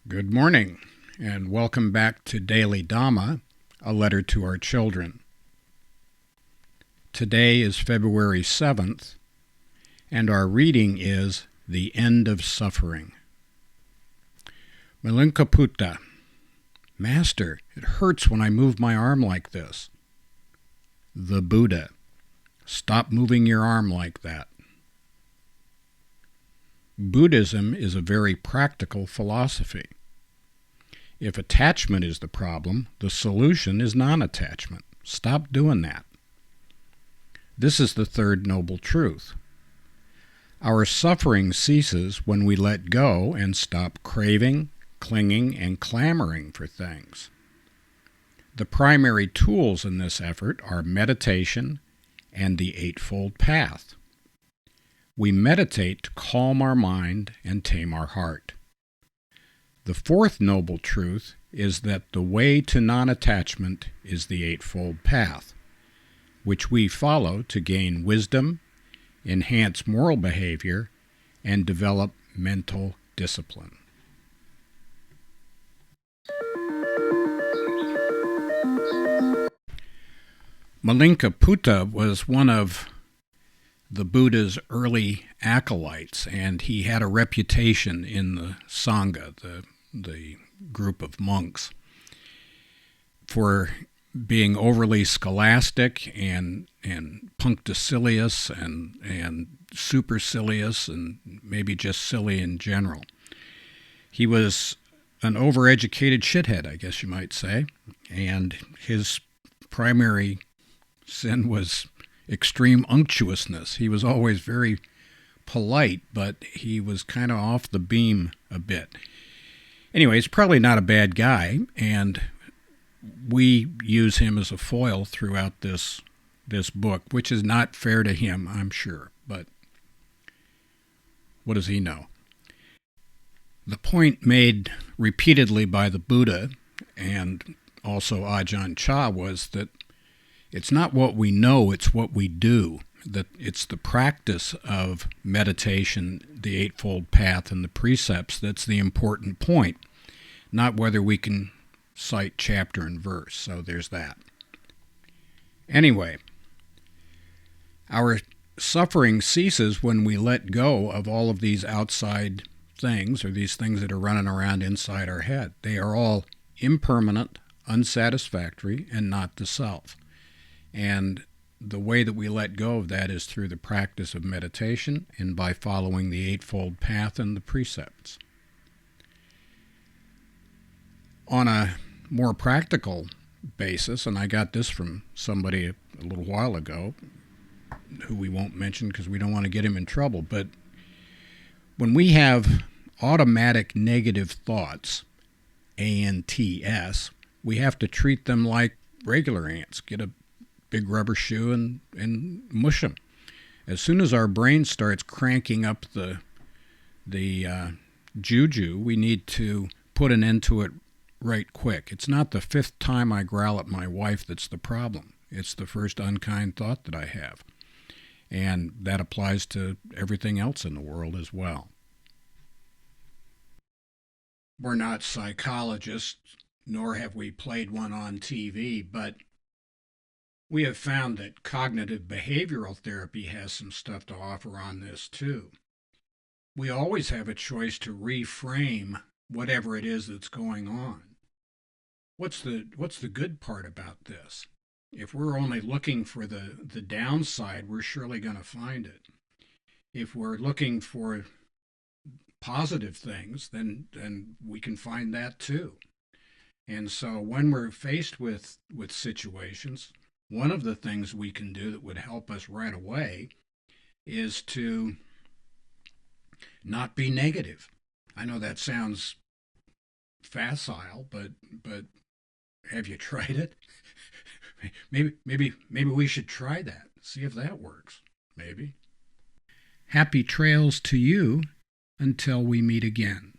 Good morning, and welcome back to Daily Dhamma, a letter to our children. Today is February 7th, and our reading is The End of Suffering. Malunkyaputta, Master, it hurts when I move my arm like this. The Buddha, stop moving your arm like that. Buddhism is a very practical philosophy. If attachment is the problem, the solution is non-attachment. Stop doing that. This is the third noble truth. Our suffering ceases when we let go and stop craving, clinging, and clamoring for things. The primary tools in this effort are meditation and the Eightfold Path. We meditate to calm our mind and tame our heart. The fourth noble truth is that the way to non-attachment is the Eightfold Path, which we follow to gain wisdom, enhance moral behavior, and develop mental discipline. Malunkyaputta was one of the Buddha's early acolytes, and he had a reputation in the Sangha, the group of monks, for being overly scholastic and punctilious and supercilious and maybe just silly in general. He was an overeducated shithead, I guess you might say, and his primary sin was extreme unctuousness. He was always very polite, but he was kind of off the beam a bit. Anyway, he's probably not a bad guy, and we use him as a foil throughout this book, which is not fair to him, I'm sure, but what does he know? The point made repeatedly by the Buddha and also Ajahn Chah was that it's not what we know, it's what we do. That it's the practice of meditation, the Eightfold Path, and the precepts that's the important point, not whether we can cite chapter and verse. So there's that. Anyway, our suffering ceases when we let go of all of these outside things, or these things that are running around inside our head. They are all impermanent, unsatisfactory, and not the self. And the way that we let go of that is through the practice of meditation and by following the Eightfold Path and the precepts. On a more practical basis, and I got this from somebody a little while ago, who we won't mention because we don't want to get him in trouble, but when we have automatic negative thoughts, ANTS, we have to treat them like regular ants. Get a big rubber shoe and mush them. As soon as our brain starts cranking up the juju, we need to put an end to it right quick. It's not the fifth time I growl at my wife that's the problem. It's the first unkind thought that I have. And that applies to everything else in the world as well. We're not psychologists, nor have we played one on TV, but we have found that cognitive behavioral therapy has some stuff to offer on this too. We always have a choice to reframe whatever it is that's going on. What's the good part about this? If we're only looking for the downside, we're surely going to find it. If we're looking for positive things, then we can find that too. And so when we're faced with situations, one of the things we can do that would help us right away is to not be negative. I know that sounds facile, but have you tried it? Maybe we should try that. See if that works. Maybe. Happy trails to you until we meet again.